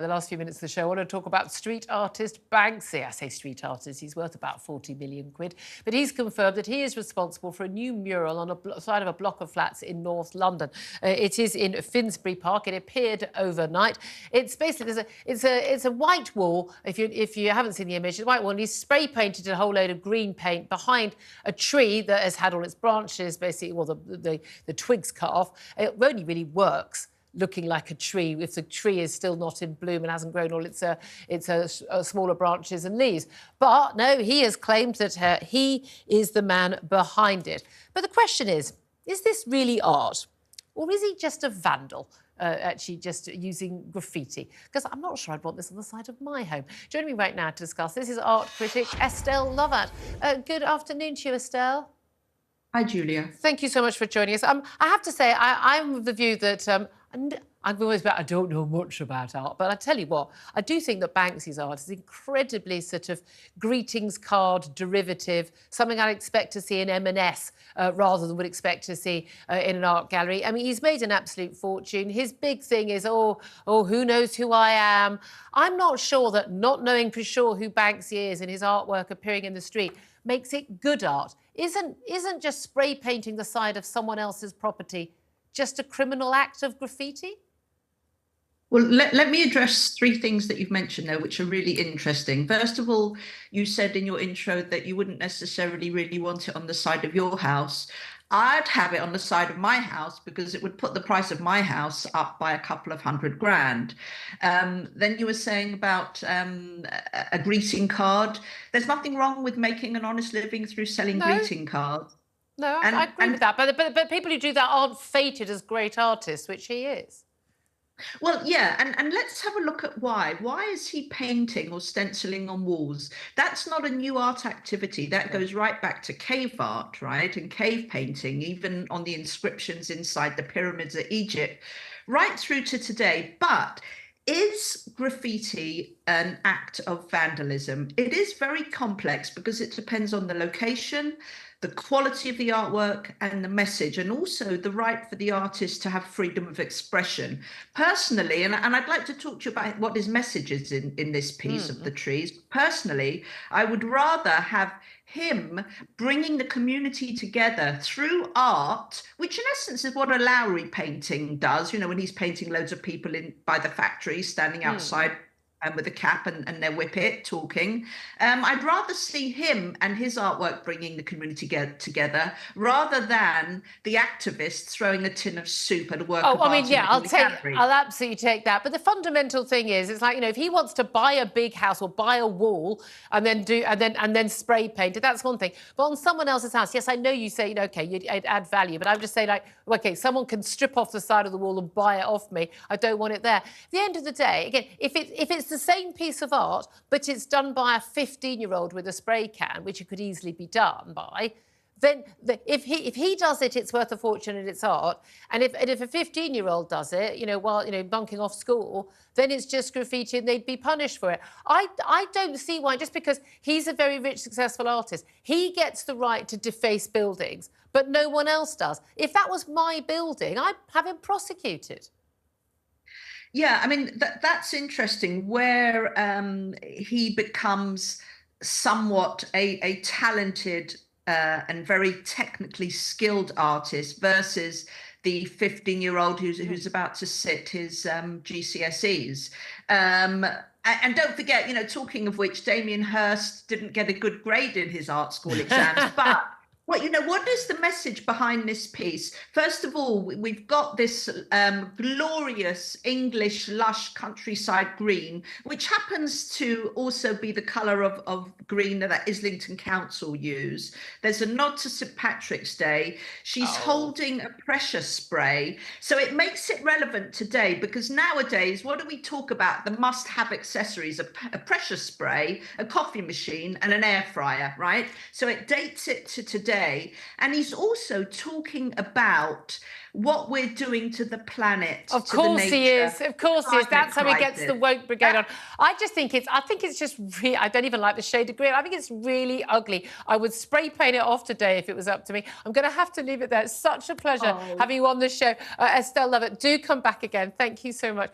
The last few minutes of the show, I want to talk about street artist Banksy. I say street artist, he's worth about 40 million quid. But he's confirmed that he is responsible for a new mural on a side of a block of flats in North London. It is in Finsbury Park. It appeared overnight. It's basically, it's a white wall. If you haven't seen the image, it's a white wall, and he's spray painted a whole load of green paint behind a tree that has had all its branches, basically, well, the twigs cut off. It only really works looking like a tree if the tree is still not in bloom and hasn't grown all its smaller branches and leaves. But no, he has claimed that he is the man behind it. But the question is this really art? Or is he just a vandal, actually just using graffiti? Because I'm not sure I'd want this on the side of my home. Joining me right now to discuss this is art critic Estelle Lovatt. Good afternoon to you, Estelle. Hi, Julia. Thank you so much for joining us. I have to say, I'm of the view that I've always been, I don't know much about art, but I tell you what, I do think that Banksy's art is incredibly sort of greetings card derivative, something I'd expect to see in M&S rather than would expect to see in an art gallery. I mean, he's made an absolute fortune. His big thing is, oh, who knows who I am? I'm not sure that not knowing for sure who Banksy is and his artwork appearing in the street makes it good art. Isn't just spray painting the side of someone else's property just a criminal act of graffiti? Well, let me address three things that you've mentioned there, which are really interesting. First of all, you said in your intro that you wouldn't necessarily really want it on the side of your house. I'd have it on the side of my house because it would put the price of my house up by a couple of $100,000. Then you were saying about a greeting card. There's nothing wrong with making an honest living through selling greeting cards. No, I agree with that. But people who do that aren't fated as great artists, which he is. Well, yeah, and let's have a look at why. Why is he painting or stenciling on walls? That's not a new art activity. That goes right back to cave art, right? And cave painting, even on the inscriptions inside the pyramids of Egypt, right through to today. But is graffiti an act of vandalism? It is very complex because it depends on the location, the quality of the artwork and the message, and also the right for the artist to have freedom of expression. Personally, and I'd like to talk to you about what his message is in this piece of the trees. Personally, I would rather have him bringing the community together through art, which in essence is what a Lowry painting does, you know, when he's painting loads of people in by the factory standing outside with a cap and their whippet talking. I'd rather see him and his artwork bringing the community together rather than the activists throwing a tin of soup at a work of art. I mean, yeah, I'll absolutely take that. But the fundamental thing is, it's like, you know, if he wants to buy a big house or buy a wall and then spray paint it, that's one thing. But on someone else's house, yes, I know you say, you know, okay, you'd add value, but I would just say, like, okay, someone can strip off the side of the wall and buy it off me. I don't want it there. At the end of the day, again, if it's the same piece of art, but it's done by a 15-year-old with a spray can, which it could easily be done by, then if he does it, it's worth a fortune and it's art. And if a 15-year-old does it, you know, while, you know, bunking off school, then it's just graffiti and they'd be punished for it. I don't see why, just because he's a very rich, successful artist, he gets the right to deface buildings, but no one else does. If that was my building, I'd have him prosecuted. Yeah, I mean, that's interesting, where he becomes somewhat a talented and very technically skilled artist versus the 15-year-old who's about to sit his GCSEs. And don't forget, you know, talking of which, Damien Hirst didn't get a good grade in his art school exams, but well, you know, what is the message behind this piece? First of all, we've got this glorious English lush countryside green, which happens to also be the colour of green that Islington Council use. There's a nod to St Patrick's Day. She's holding a pressure spray. So it makes it relevant today, because nowadays, what do we talk about? The must-have accessories, a pressure spray, a coffee machine and an air fryer, right? So it dates it to today. And he's also talking about what we're doing to the planet. Of course he is. Of course he is. That's how he gets the woke brigade on. I think it's just really, I don't even like the shade of green. I think it's really ugly. I would spray paint it off today if it was up to me. I'm going to have to leave it there. It's such a pleasure having you on the show. Estelle Lovatt, do come back again. Thank you so much.